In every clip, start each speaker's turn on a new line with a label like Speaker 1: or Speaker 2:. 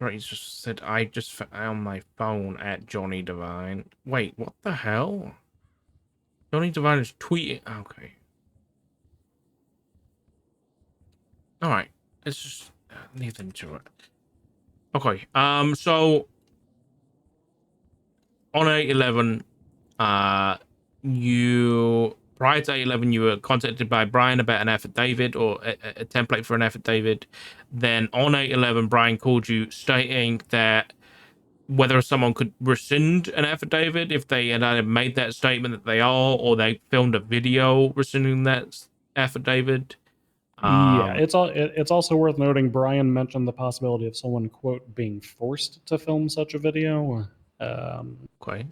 Speaker 1: Right, he just said, I just found my phone at Johnny Devine. Wait, what the hell? Johnny Devine is tweeting. Okay. Alright. Let's just leave them to it. Okay. So on 8/11, prior to 8/11, you were contacted by Brian about an affidavit or a template for an affidavit. Then on 8/11, Brian called you stating that whether someone could rescind an affidavit if they had either made that statement that they are, or they filmed a video rescinding that affidavit.
Speaker 2: Yeah, it's also worth noting Brian mentioned the possibility of someone, quote, being forced to film such a video.
Speaker 1: Okay.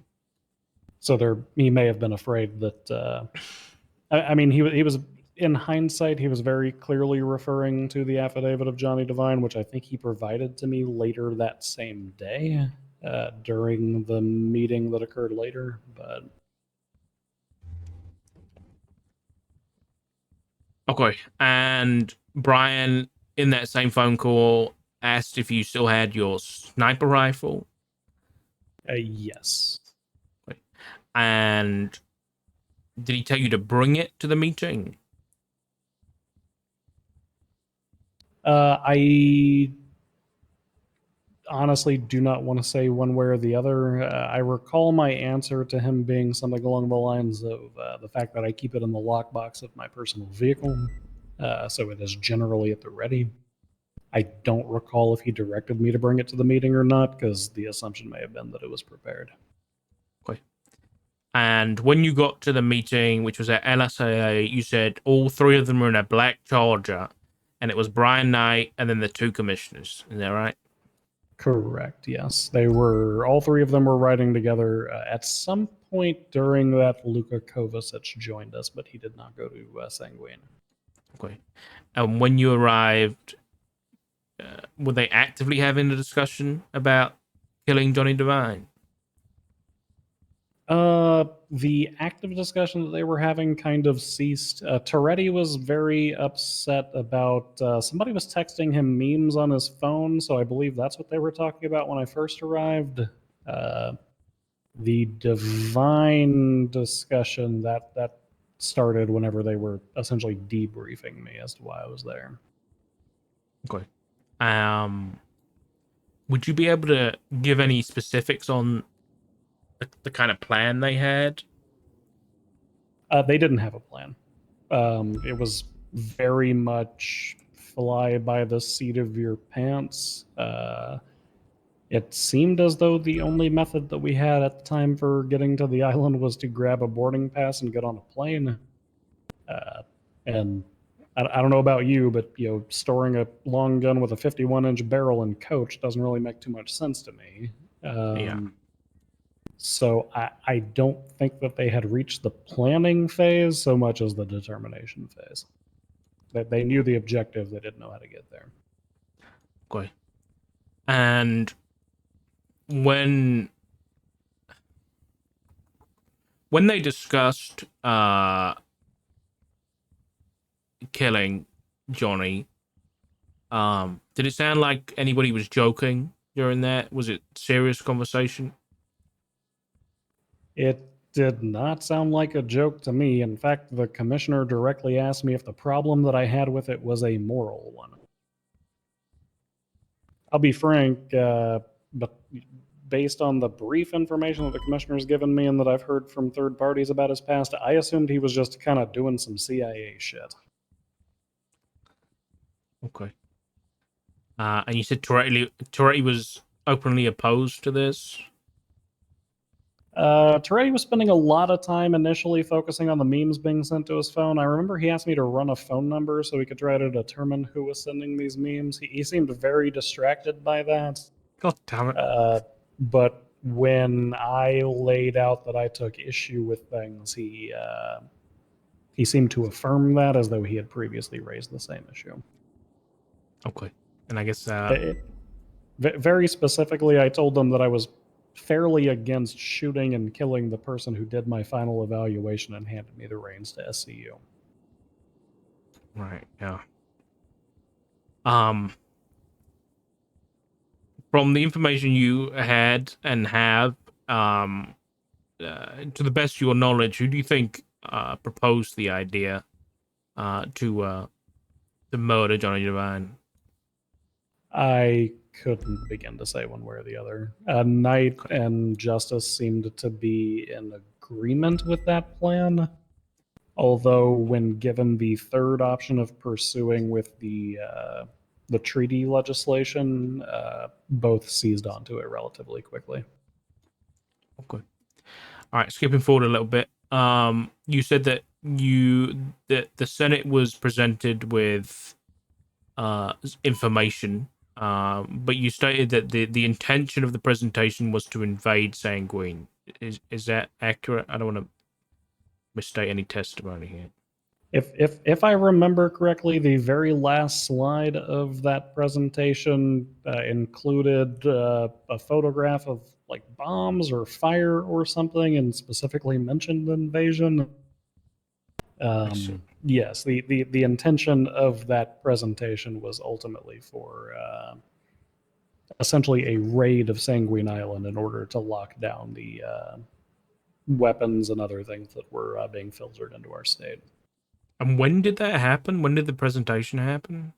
Speaker 2: So he may have been afraid that. I mean, he was in hindsight, he was very clearly referring to the affidavit of Johnny Devine, which I think he provided to me later that same day during the meeting that occurred later. But
Speaker 1: Okay. And Brian, in that same phone call, asked if you still had your sniper rifle.
Speaker 2: yes.
Speaker 1: Okay. And did he tell you to bring it to the meeting?
Speaker 2: I honestly do not want to say one way or the other. I recall my answer to him being something along the lines of the fact that I keep it in the lockbox of my personal vehicle, so it is generally at the ready. I don't recall if he directed me to bring it to the meeting or not, because the assumption may have been that it was prepared.
Speaker 1: Okay. And when you got to the meeting, which was at LSAA, you said all three of them were in a black Charger, and it was Brian Knight and then the two commissioners. Is that right?
Speaker 2: Correct. Yes, they were. All three of them were riding together. At some point during that, Luka Kovacic joined us, but he did not go to Sanguine.
Speaker 1: Okay. And when you arrived, were they actively having a discussion about killing Johnny Devine?
Speaker 2: The active discussion that they were having kind of ceased. Toretti was very upset about somebody was texting him memes on his phone, so I believe that's what they were talking about when I first arrived. Uh, the Divine discussion that started whenever they were essentially debriefing me as to why I was there.
Speaker 1: Okay. Um, would you be able to give any specifics on the kind of plan they had?
Speaker 2: They didn't have a plan. It was very much fly by the seat of your pants. It seemed as though the only method that we had at the time for getting to the island was to grab a boarding pass and get on a plane. And I don't know about you, but storing a long gun with a 51-inch barrel in coach doesn't really make too much sense to me.
Speaker 1: Yeah.
Speaker 2: So I don't think that they had reached the planning phase so much as the determination phase. That they knew the objective, they didn't know how to get there.
Speaker 1: Okay. And when they discussed killing Johnny, did it sound like anybody was joking during that? Was it serious conversation?
Speaker 2: It did not sound like a joke to me. In fact, the commissioner directly asked me if the problem that I had with it was a moral one. I'll be frank, but based on the brief information that the commissioner's given me and that I've heard from third parties about his past, I assumed he was just kind of doing some CIA shit.
Speaker 1: Okay. And you said Toretti was openly opposed to this.
Speaker 2: Toretti was spending a lot of time initially focusing on the memes being sent to his phone. I remember he asked me to run a phone number so he could try to determine who was sending these memes. He seemed very distracted by that.
Speaker 1: God damn it.
Speaker 2: But when I laid out that I took issue with things, he seemed to affirm that as though he had previously raised the same issue.
Speaker 1: Okay. And I guess
Speaker 2: Very specifically, I told them that I was fairly against shooting and killing the person who did my final evaluation and handed me the reins to SCU.
Speaker 1: right, yeah. Um from the information you had and have, to the best of your knowledge, who do you think proposed the idea to murder Johnny Devine?
Speaker 2: I couldn't begin to say one way or the other. Knight
Speaker 1: Okay.
Speaker 2: and Justice seemed to be in agreement with that plan, although when given the third option of pursuing with the treaty legislation, both seized onto it relatively quickly.
Speaker 1: Okay. All right. Skipping forward a little bit. You said that the Senate was presented with information, but you stated that the intention of the presentation was to invade Sanguine. Is that accurate? I don't want to misstate any testimony here.
Speaker 2: If I remember correctly, the very last slide of that presentation included a photograph of like bombs or fire or something, and specifically mentioned invasion.
Speaker 1: I see.
Speaker 2: Yes, the intention of that presentation was ultimately for essentially a raid of Sanguine Island in order to lock down the weapons and other things that were being filtered into our state.
Speaker 1: And when did that happen? When did the presentation happen?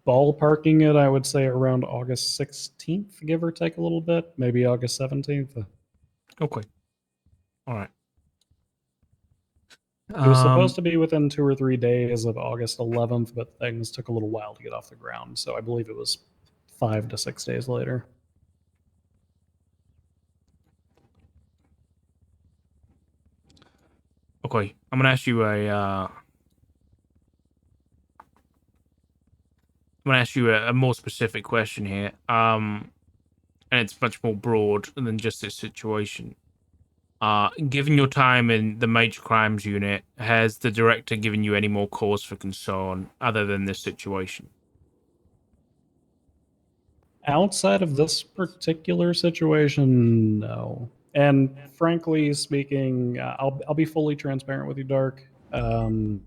Speaker 2: Ballparking it, I would say around August 16th, give or take a little bit, maybe August 17th.
Speaker 1: Okay. All right.
Speaker 2: It was supposed to be within 2 or 3 days of August 11th, but things took a little while to get off the ground. So I believe it was 5 to 6 days later.
Speaker 1: Okay. I'm gonna ask you a more specific question here. And it's much more broad than just this situation. Given your time in the Major Crimes Unit, has the director given you any more cause for concern other than this situation?
Speaker 2: Outside of this particular situation, no. And frankly speaking, I'll be fully transparent with you, Dark. Brian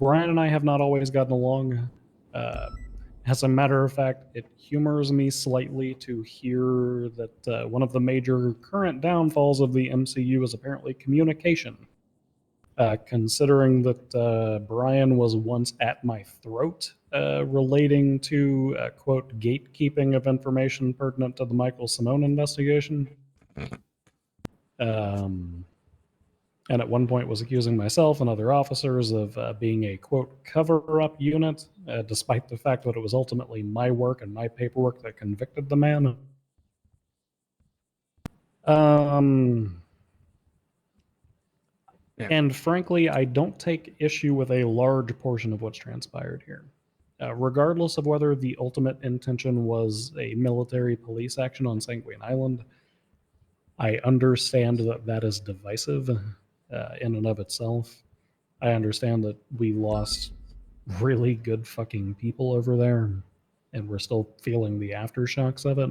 Speaker 2: and I have not always gotten along. Uh, as a matter of fact, it humors me slightly to hear that one of the major current downfalls of the MCU is apparently communication. Considering that Brian was once at my throat relating to, quote, gatekeeping of information pertinent to the Michael Simone investigation. Um, and at one point was accusing myself and other officers of being a, quote, cover-up unit, despite the fact that it was ultimately my work and my paperwork that convicted the man.
Speaker 1: Yeah.
Speaker 2: And frankly, I don't take issue with a large portion of what's transpired here. Regardless of whether the ultimate intention was a military police action on Sanguine Island, I understand that that is divisive in and of itself. I understand that we lost really good fucking people over there, and we're still feeling the aftershocks of it.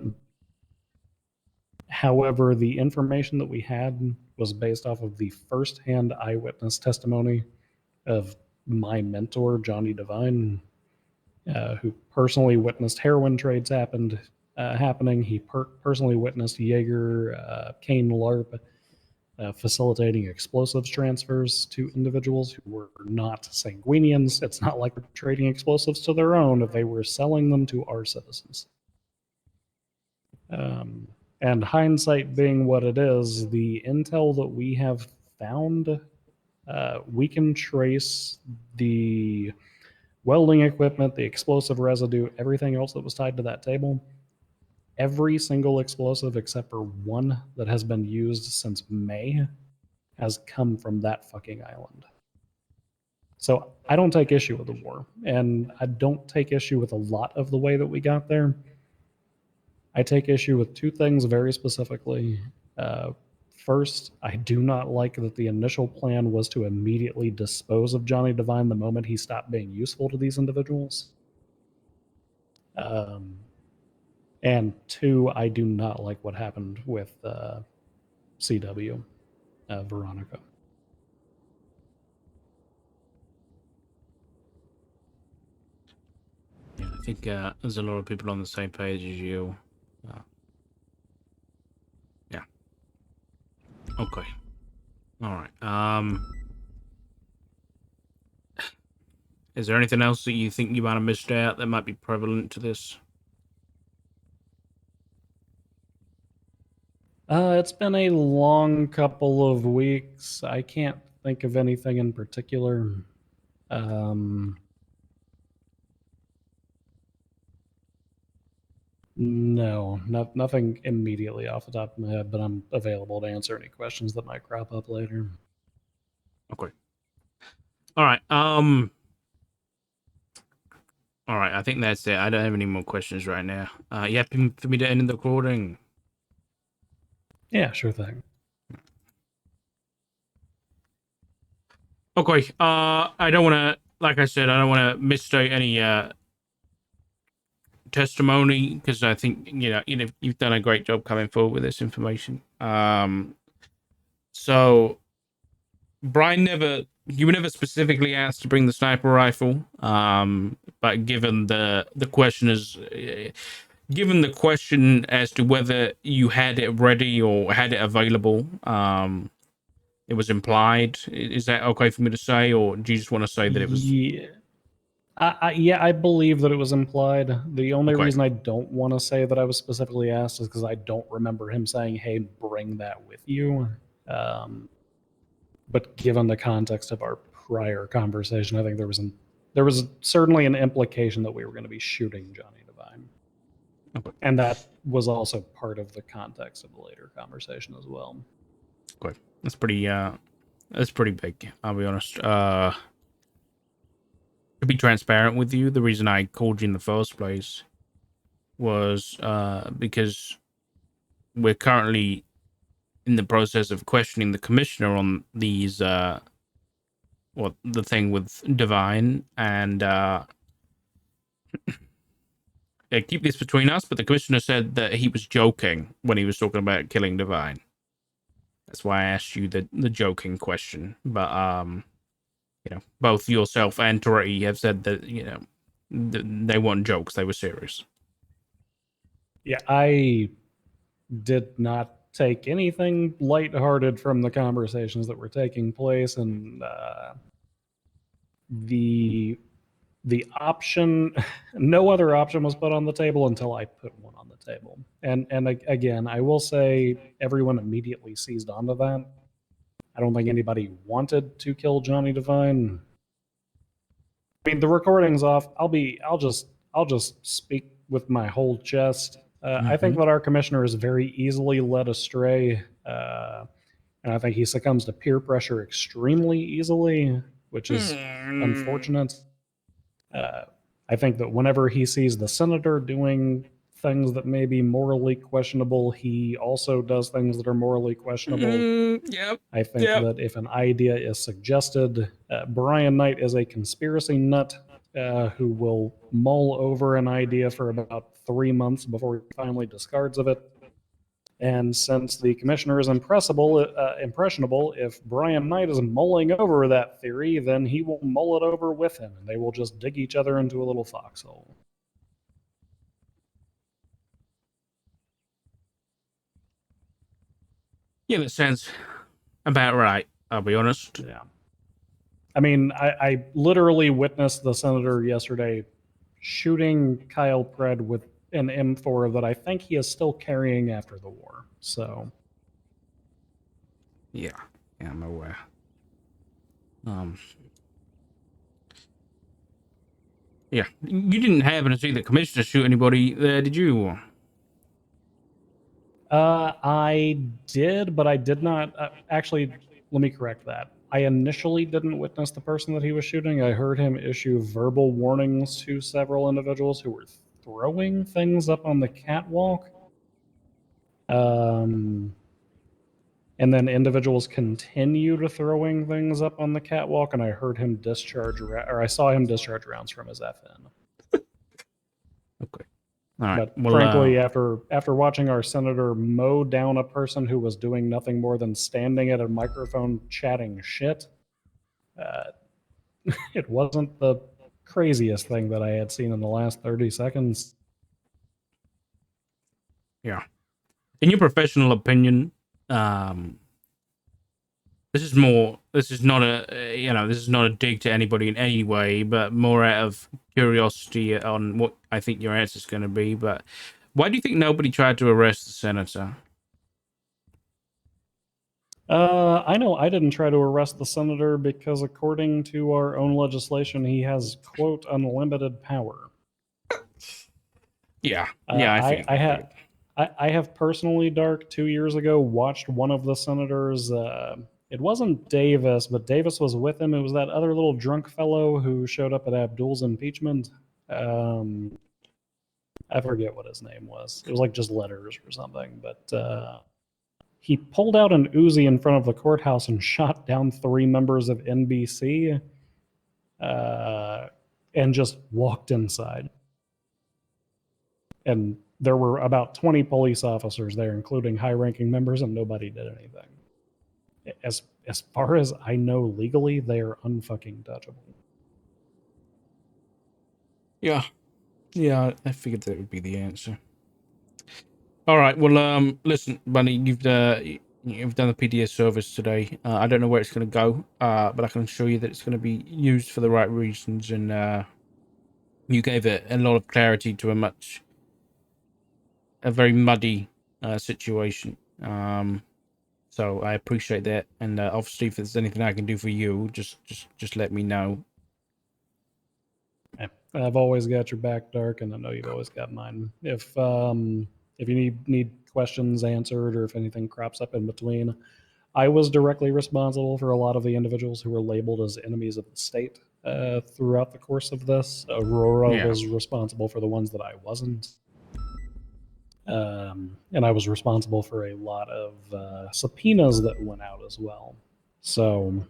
Speaker 2: However, the information that we had was based off of the firsthand eyewitness testimony of my mentor, Johnny Devine, who personally witnessed heroin trades happening. He personally witnessed Jaeger, Kane LARP facilitating explosives transfers to individuals who were not Sanguinians. It's not like we're trading explosives to their own if they were selling them to our citizens. And hindsight being what it is, the intel that we have found, we can trace the welding equipment, the explosive residue, everything else that was tied to that table. Every single explosive except for one that has been used since May has come from that fucking island. So I don't take issue with the war, and I don't take issue with a lot of the way that we got there. I take issue with two things very specifically. First, I do not like that the initial plan was to immediately dispose of Johnny Devine the moment he stopped being useful to these individuals. And two, I do not like what happened with CW, Veronica.
Speaker 1: think there's a lot of people on the same page as you. Yeah. Okay. All right. Is there anything else that you think you might have missed out that might be prevalent to this?
Speaker 2: It's been a long couple of weeks. I can't think of anything in particular. No, nothing immediately off the top of my head, but I'm available to answer any questions that might crop up later.
Speaker 1: Okay. All right. All right. I think that's it. I don't have any more questions right now. You happy for me to end the recording?
Speaker 2: Yeah, sure thing.
Speaker 1: Okay. I don't want to, like I said, I don't want to misstate any testimony because I think you've done a great job coming forward with this information. So Brian you were never specifically asked to bring the sniper rifle. But given the question is, given the question as to whether you had it ready or had it available, it was implied. Is that okay for me to say, or do you just want to say that it was?
Speaker 2: Yeah. I believe that it was implied. The only
Speaker 1: Okay.
Speaker 2: reason I don't want to say that I was specifically asked is because I don't remember him saying, "Hey, bring that with you." But given the context of our prior conversation, I think there was certainly an implication that we were going to be shooting Johnny Devine,
Speaker 1: Okay.
Speaker 2: and that was also part of the context of the later conversation as well.
Speaker 1: Okay. That's pretty big. I'll be honest. To be transparent with you, the reason I called you in the first place was because we're currently in the process of questioning the commissioner on these the thing with Divine, and keep this between us, but the commissioner said that he was joking when he was talking about killing Divine. That's why I asked you the joking question. But both yourself and Toretti have said that they weren't jokes; they were serious.
Speaker 2: Yeah, I did not take anything lighthearted from the conversations that were taking place, and the option, no other option was put on the table until I put one on the table. And again, I will say everyone immediately seized onto that. I don't think anybody wanted to kill Johnny Devine. I mean, the recording's off. I'll just speak with my whole chest. I think that our commissioner is very easily led astray, and I think he succumbs to peer pressure extremely easily, which is unfortunate. I think that whenever he sees the senator doing things that may be morally questionable, he also does things that are morally questionable.
Speaker 1: Yep.
Speaker 2: I think that if an idea is suggested, Brian Knight is a conspiracy nut who will mull over an idea for about 3 months before he finally discards of it. And since the commissioner is impressionable, if Brian Knight is mulling over that theory, then he will mull it over with him, and they will just dig each other into a little foxhole.
Speaker 1: Yeah, that sounds about right. I'll be honest.
Speaker 2: Yeah. I mean, I literally witnessed the senator yesterday shooting Kyle Pred with an M4 that I think he is still carrying after the war. So,
Speaker 1: Yeah, I'm aware. Yeah, you didn't happen to see the commissioner shoot anybody there, did you?
Speaker 2: I did, but I did not. Actually, let me correct that. I initially didn't witness the person that he was shooting. I heard him issue verbal warnings to several individuals who were throwing things up on the catwalk. And then individuals continued throwing things up on the catwalk, and I heard him I saw him discharge rounds from his FN.
Speaker 1: Okay. All right.
Speaker 2: But
Speaker 1: Well,
Speaker 2: frankly, after watching our senator mow down a person who was doing nothing more than standing at a microphone chatting shit, uh, it wasn't the craziest thing that I had seen in the last 30 seconds.
Speaker 1: Yeah. In your professional opinion, this is more. This is not a this is not a dig to anybody in any way, but more out of curiosity on what I think your answer is going to be. But why do you think nobody tried to arrest the senator?
Speaker 2: I know I didn't try to arrest the senator because, according to our own legislation, he has, quote, unlimited power.
Speaker 1: Yeah, yeah, I think
Speaker 2: I have personally, Dark, 2 years ago, watched one of the senators. It wasn't Davis, but Davis was with him. It was that other little drunk fellow who showed up at Abdul's impeachment. I forget what his name was. It was like just letters or something. But he pulled out an Uzi in front of the courthouse and shot down 3 members of NBC and just walked inside. And there were about 20 police officers there, including high-ranking members, and nobody did anything. As far as I know legally, they are unfucking touchable.
Speaker 1: yeah, yeah. I figured that would be the answer. All right. Well, listen, Bunny, you've done the PDS service today. I don't know where it's going to go, but I can assure you that it's going to be used for the right reasons, and you gave it a lot of clarity to a very muddy situation. So I appreciate that, and obviously, if there's anything I can do for you, just let me know.
Speaker 2: I've always got your back, Dark, and I know you've always got mine. If you need questions answered or if anything crops up in between, I was directly responsible for a lot of the individuals who were labeled as enemies of the state throughout the course of this. Aurora
Speaker 1: Yeah.
Speaker 2: was responsible for the ones that I wasn't. And I was responsible for a lot of subpoenas that went out as well. So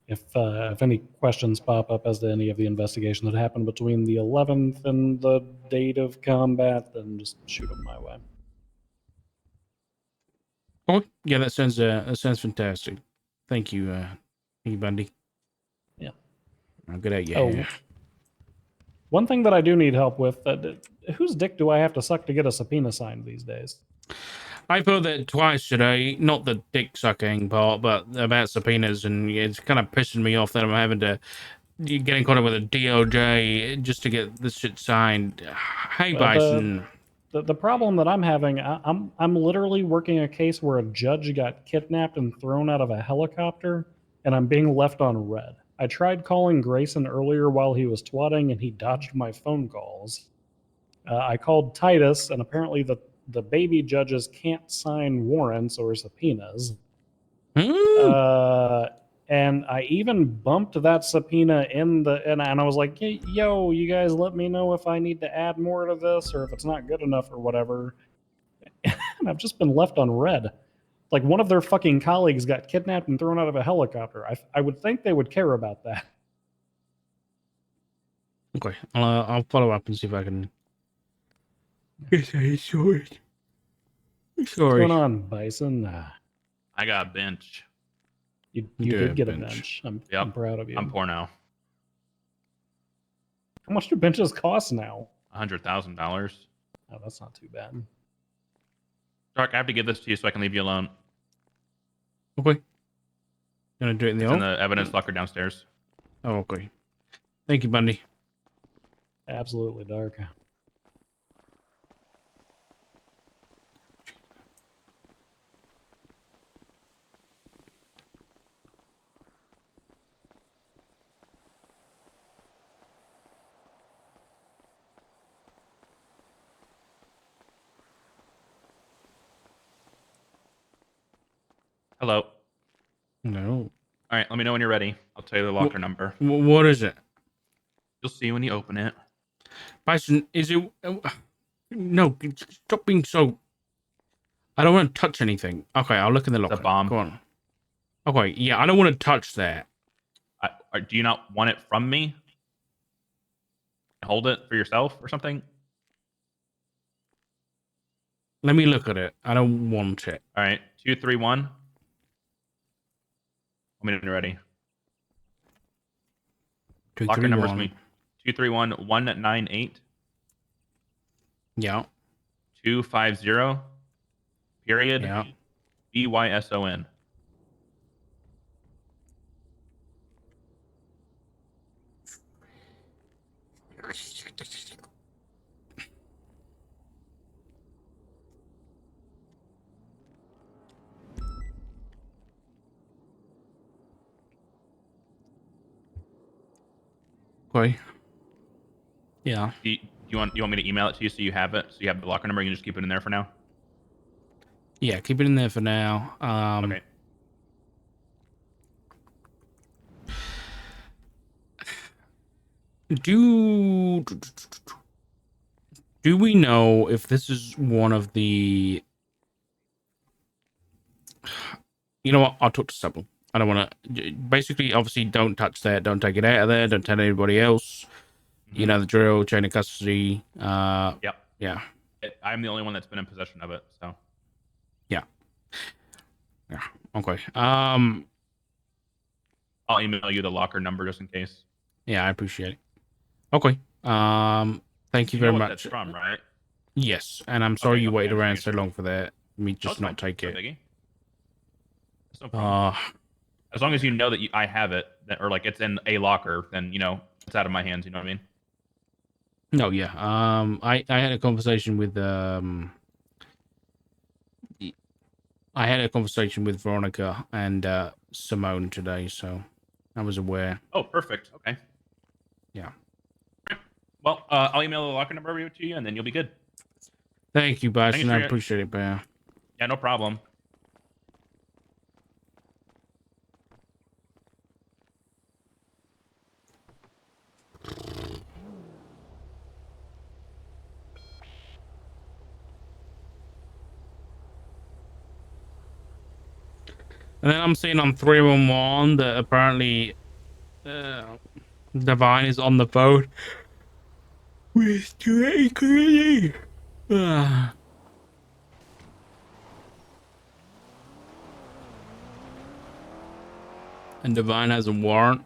Speaker 2: if any questions pop up as to any of the investigation that happened between the 11th and the date of combat, then just shoot them my way.
Speaker 1: Oh, yeah, that sounds fantastic. Thank you, Bundy.
Speaker 2: Yeah.
Speaker 1: I'll get out your hair.
Speaker 2: One thing that I do need help with, whose dick do I have to suck to get a subpoena signed these days?
Speaker 1: I've heard that twice today, not the dick sucking part, but about subpoenas, and it's kind of pissing me off that I'm having to get in contact with a DOJ just to get this shit signed. Hey,
Speaker 2: Well,
Speaker 1: Bison.
Speaker 2: the problem that I'm having, I'm literally working a case where a judge got kidnapped and thrown out of a helicopter, and I'm being left on red. I tried calling Grayson earlier while he was twatting, and he dodged my phone calls. I called Titus, and apparently the baby judges can't sign warrants or subpoenas. And I even bumped that subpoena and I was like, yo, you guys let me know if I need to add more to this or if it's not good enough or whatever. And I've just been left on red. Like, one of their fucking colleagues got kidnapped and thrown out of a helicopter. I would think they would care about that.
Speaker 1: Okay, I'll follow up and see if I can get a sorted.
Speaker 2: What's going on, Bison?
Speaker 3: I got a bench.
Speaker 2: You did get a bench. I'm proud of you.
Speaker 3: I'm poor now.
Speaker 2: How much do benches cost now?
Speaker 3: $100,000.
Speaker 2: Oh, that's not too bad.
Speaker 3: Dark, I have to give this to you so I can leave you alone.
Speaker 1: Okay. Gonna do it in
Speaker 3: the evidence locker downstairs.
Speaker 1: Oh, okay. Thank you, Bundy.
Speaker 2: Absolutely, Dark.
Speaker 3: Hello.
Speaker 1: No.
Speaker 3: All right, let me know when you're ready. I'll tell you the locker number.
Speaker 1: What is it?
Speaker 3: You'll see when you open it.
Speaker 1: Bison, is it... no, stop being so... I don't want to touch anything. Okay, I'll look in the locker.
Speaker 3: It's a bomb.
Speaker 1: Go on. Okay, yeah, I don't want to touch that.
Speaker 3: Do you not want it from me? Hold it for yourself or something?
Speaker 1: Let me look at it. I don't want it.
Speaker 3: All right, 2, 3, 1. Let me know when you're ready. Locker number's
Speaker 1: 231.
Speaker 3: going to be 231198
Speaker 1: Yeah.
Speaker 3: 250 period
Speaker 1: Yeah.
Speaker 3: BYSON.
Speaker 1: Okay. Yeah.
Speaker 3: Do you want me to email it to you so you have it? So you have the locker number. You can just keep it in there for now.
Speaker 1: Yeah, keep it in there for now.
Speaker 3: Okay.
Speaker 1: Do we know if this is one of the... You know what? I'll talk to Stubble. I don't want to... Basically, obviously, don't touch that. Don't take it out of there. Don't tell anybody else. You know the drill, chain of custody.
Speaker 3: Yep.
Speaker 1: Yeah.
Speaker 3: I'm the only one that's been in possession of it. So.
Speaker 1: Yeah. Yeah. Okay.
Speaker 3: I'll email you the locker number just in case.
Speaker 1: Yeah, I appreciate it. Okay. Thank you very
Speaker 3: know what
Speaker 1: much.
Speaker 3: That's from, right?
Speaker 1: Yes, and I'm sorry
Speaker 3: Okay,
Speaker 1: you
Speaker 3: okay,
Speaker 1: waited
Speaker 3: I'm just
Speaker 1: around
Speaker 3: making
Speaker 1: so
Speaker 3: sure.
Speaker 1: long for that. Me
Speaker 3: No,
Speaker 1: just
Speaker 3: it's
Speaker 1: not
Speaker 3: fine.
Speaker 1: take
Speaker 3: No
Speaker 1: it.
Speaker 3: biggie. It's no problem. As long as you know that I have it, or like it's in a locker, then it's out of my hands. You know what I mean?
Speaker 1: No, yeah. I had a conversation with I had a conversation with Veronica and Simone today, so I was aware.
Speaker 3: Oh, perfect. Okay.
Speaker 1: Yeah.
Speaker 3: Well, I'll email the locker number over to you, and then you'll be good.
Speaker 1: Thank you, Bastion. I
Speaker 3: for your-
Speaker 1: appreciate it, pal.
Speaker 3: Yeah, no problem.
Speaker 1: And then I'm seeing on 311 that apparently Divine is on the phone with Drake. And Divine has a warrant.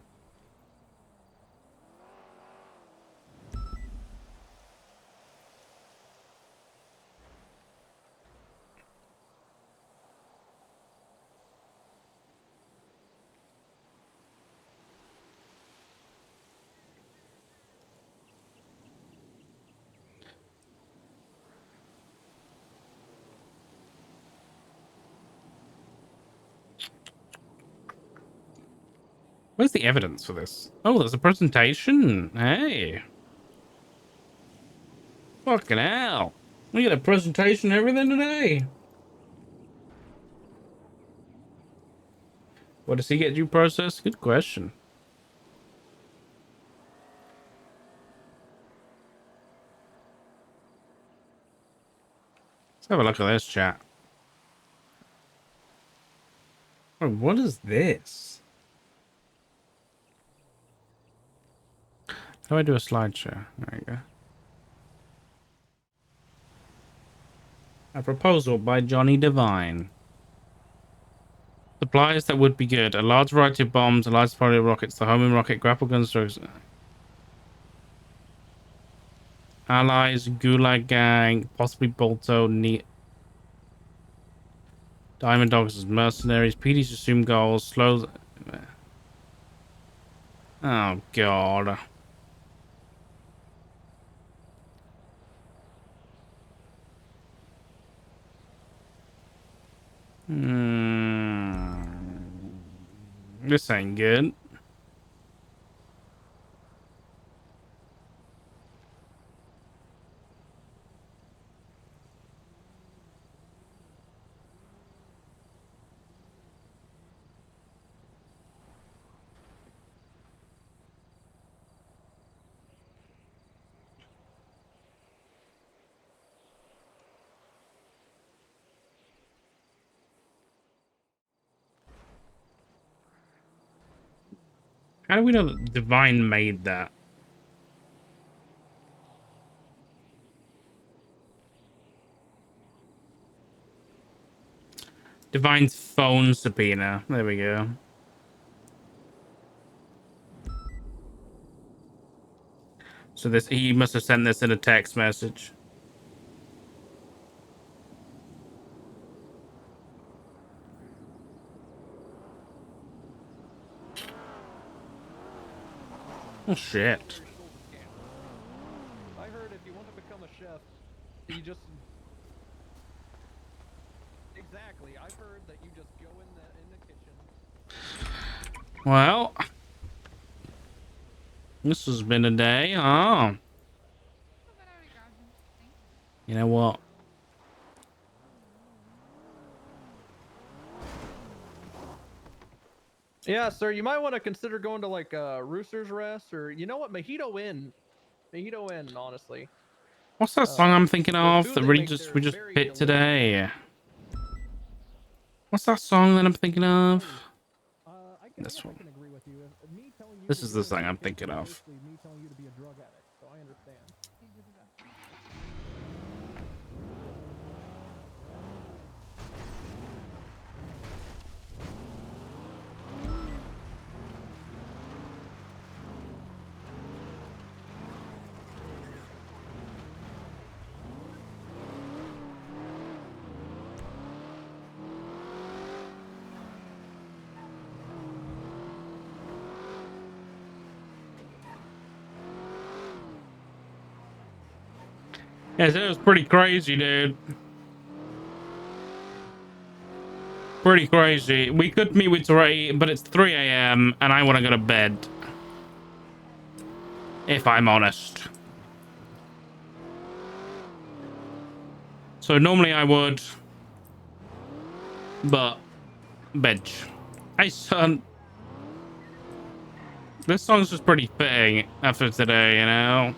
Speaker 1: Where's the evidence for this? Oh, there's a presentation. Hey. Fucking hell. We got a presentation and everything today. What does he get due process? Good question. Let's have a look at this chat. Oh, what is this? How do I do a slideshow? There you go. A proposal by Johnny Devine. Supplies that would be good. A large variety of bombs, a large variety of rockets, the homing rocket, grapple guns, allies, Gulag Gang, possibly Bolto, Diamond Dogs as mercenaries, PDs assume goals, slows... Oh, God. This ain't good. How do we know that Divine made that? Divine's phone subpoena. There we go. So he must have sent this in a text message. Oh shit.
Speaker 4: I heard if you want to become a chef, you just exactly. I've heard that you just go in the kitchen.
Speaker 1: Well, this has been a day. Oh, you know what?
Speaker 4: Yeah, sir. You might want to consider going to like Rooster's Rest or you know what, Mojito Inn. Mojito Inn, honestly.
Speaker 1: What's that song I'm thinking
Speaker 4: The
Speaker 1: of
Speaker 4: food
Speaker 1: that
Speaker 4: they
Speaker 1: we
Speaker 4: make
Speaker 1: just
Speaker 4: there
Speaker 1: we
Speaker 4: is
Speaker 1: just
Speaker 4: very
Speaker 1: hit
Speaker 4: delicious.
Speaker 1: today? What's that song that I'm thinking of? This one.
Speaker 4: agree with you. Me telling you
Speaker 1: This
Speaker 4: to
Speaker 1: is
Speaker 4: go
Speaker 1: the
Speaker 4: in
Speaker 1: song
Speaker 4: the
Speaker 1: I'm
Speaker 4: kitchen
Speaker 1: thinking
Speaker 4: is
Speaker 1: of.
Speaker 4: basically me telling you to be a drug addict, so I understand.
Speaker 1: Yeah, so it was pretty crazy, dude. Pretty crazy. We could meet with Ray, but it's 3 a.m. and I want to go to bed. If I'm honest. So normally I would, but bench. Hey son, this song's just pretty fitting after today, you know.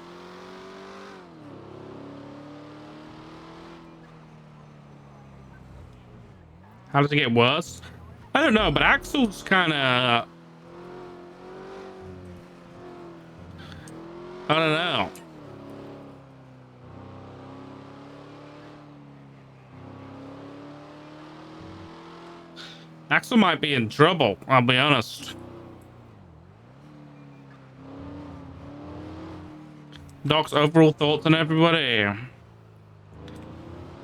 Speaker 1: How does it get worse? I don't know, but Axel's kind of, I don't know. Axel might be in trouble, I'll be honest. Doc's overall thoughts on everybody.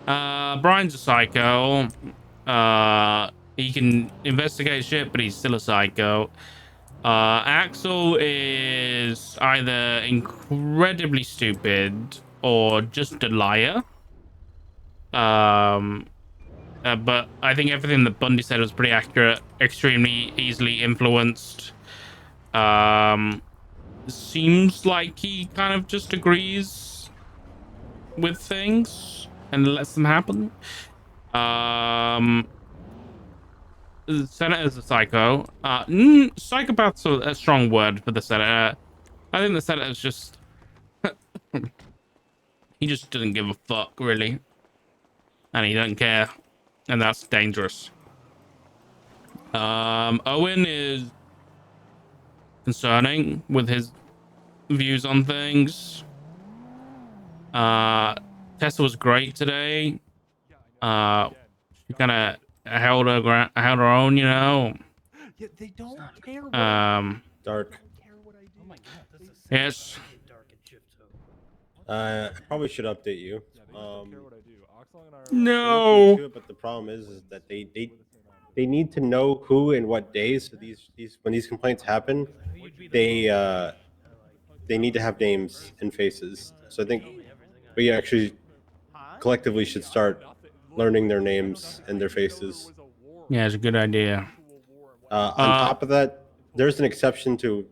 Speaker 1: Brian's a psycho. He can investigate shit, but he's still a psycho. Axel is either incredibly stupid or just a liar. But I think everything that Bundy said was pretty accurate. Extremely easily influenced. Seems like he kind of just agrees with things and lets them happen. The senator's a psycho. Psychopath's a strong word for the senator. I think the senator's just he just doesn't give a fuck really, and he doesn't care, and that's dangerous. Owen is concerning with his views on things. Tessa was great today. She kind of held her own, you know.
Speaker 4: Yeah, they don't care what
Speaker 5: Dark.
Speaker 4: Oh my god, this is
Speaker 1: Yes.
Speaker 5: I probably should update you.
Speaker 1: No.
Speaker 5: Into it, but the problem is that they need to know who and what days. So these when these complaints happen, they need to have names and faces. So I think we actually collectively should start learning their names and their faces.
Speaker 1: Yeah, it's a good idea.
Speaker 5: On top of that, there's an exception to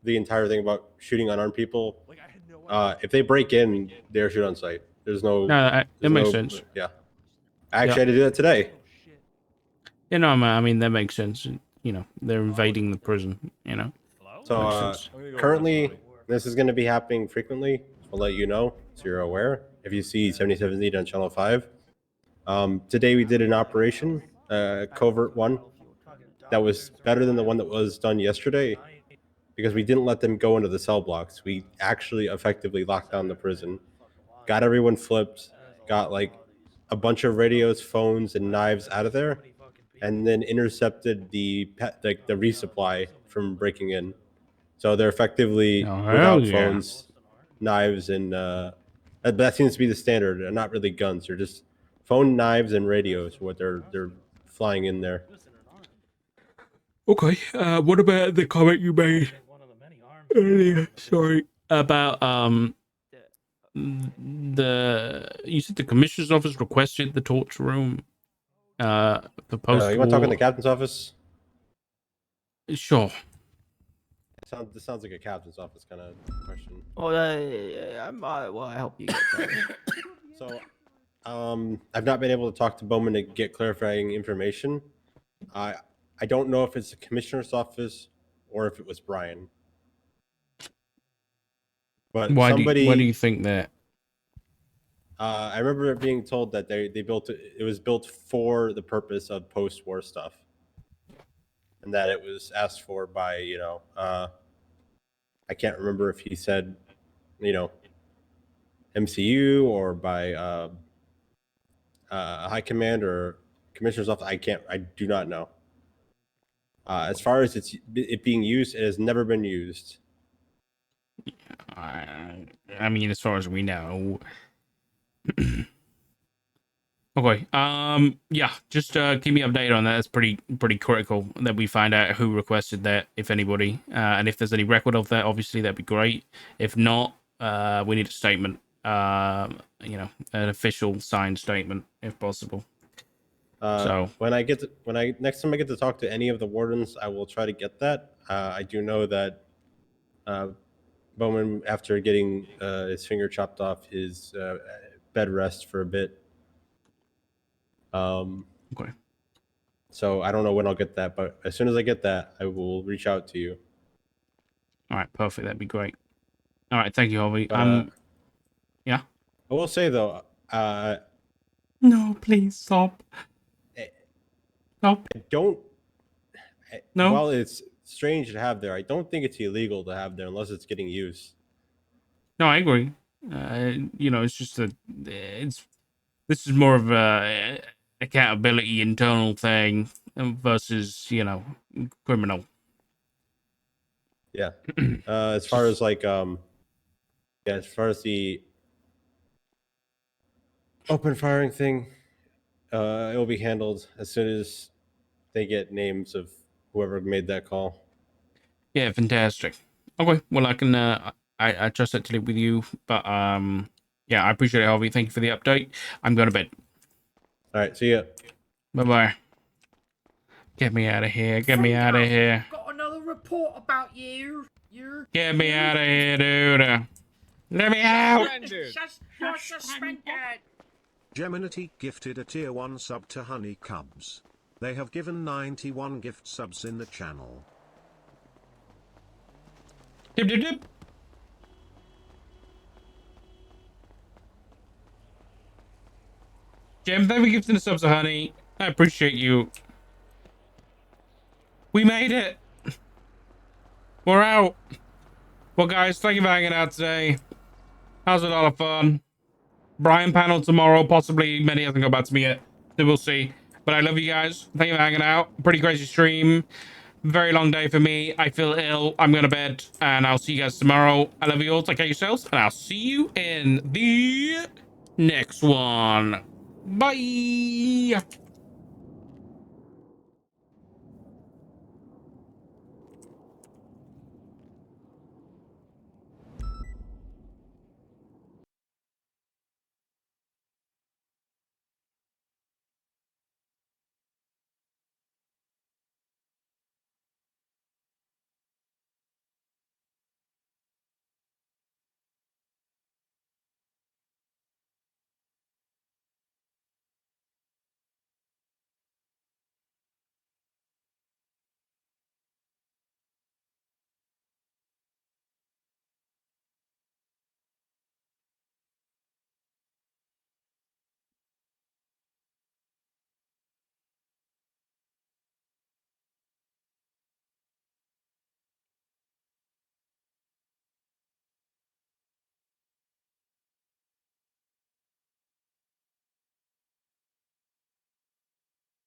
Speaker 5: the entire thing about shooting unarmed people. If they break in, they're shoot on sight. There's no.
Speaker 1: No, that makes sense.
Speaker 5: Yeah. I actually had to do that today.
Speaker 1: You know, I mean, that makes sense. You know, they're invading the prison, you know.
Speaker 5: So currently, this is going to be happening frequently. I'll let you know so you're aware. If you see 77Z on Channel 5. Today we did an operation, covert one, that was better than the one that was done yesterday because we didn't let them go into the cell blocks. We actually effectively locked down the prison, got everyone flipped, got like a bunch of radios, phones, and knives out of there, and then intercepted the resupply from breaking in. So they're effectively
Speaker 1: Oh, hell
Speaker 5: without
Speaker 1: yeah.
Speaker 5: phones. knives, and that seems to be the standard. They're not really guns. They're just phone, knives, and radios. What they're flying in there.
Speaker 1: Okay. What about the comment you made earlier? Sorry, about you said the commissioner's office requested the torture room. The post.
Speaker 5: You want to talk in the captain's office?
Speaker 1: Sure.
Speaker 5: This sounds like a captain's office kind of question.
Speaker 6: Well, I help you get that.
Speaker 5: So, I've not been able to talk to Bowman to get clarifying information. I don't know if it's the commissioner's office or if it was Brian. But
Speaker 1: Why
Speaker 5: somebody,
Speaker 1: do you think that?
Speaker 5: I remember being told that they built it. It was built for the purpose of post-war stuff, and that it was asked for by I can't remember if he said MCU or by High Command or Commissioner's Office. I do not know. As far as it being used, it has never been used.
Speaker 1: I mean, as far as we know. Okay. Yeah. Just keep me updated on that. It's pretty critical that we find out who requested that, if anybody, and if there's any record of that. Obviously, that'd be great. If not, we need a statement. An official signed statement, if possible. So
Speaker 5: when next time I get to talk to any of the wardens, I will try to get that. I do know that Bowman, after getting his finger chopped off, his bed rest for a bit.
Speaker 1: Okay.
Speaker 5: So I don't know when I'll get that, but as soon as I get that, I will reach out to you.
Speaker 1: All right, perfect. That'd be great. All right, thank you, Harvey. Yeah.
Speaker 5: I will say though,
Speaker 1: No, please stop. Stop.
Speaker 5: I don't.
Speaker 1: No.
Speaker 5: While it's strange to have there, I don't think it's illegal to have there unless it's getting used.
Speaker 1: No, I agree. It's just this is more of a accountability internal thing versus criminal.
Speaker 5: Yeah. As far as as far as the open firing thing, it will be handled as soon as they get names of whoever made that call.
Speaker 1: Yeah, fantastic. Okay, well, I can I trust that to live with you, but yeah, I appreciate it, Harvey. Thank you for the update. I'm going to bed.
Speaker 5: All right, see ya.
Speaker 1: Bye. Get me out of here. Get me out of here.
Speaker 7: Got another report about you.
Speaker 1: Get me out of here, dude. Let me out.
Speaker 7: You're suspended.
Speaker 8: Geminity gifted a tier 1 sub to Honey Cubs. They have given 91 gift subs in the channel.
Speaker 1: Dip. Gem, thank you for gifting the subs to Honey. I appreciate you. We made it. We're out. Well, guys, thank you for hanging out today. That was a lot of fun. Brian panel tomorrow. Possibly many hasn't got back to me yet. So we'll see. But I love you guys. Thank you for hanging out. Pretty crazy stream. Very long day for me. I feel ill. I'm going to bed. And I'll see you guys tomorrow. I love you all. Take care of yourselves. And I'll see you in the next one. Bye.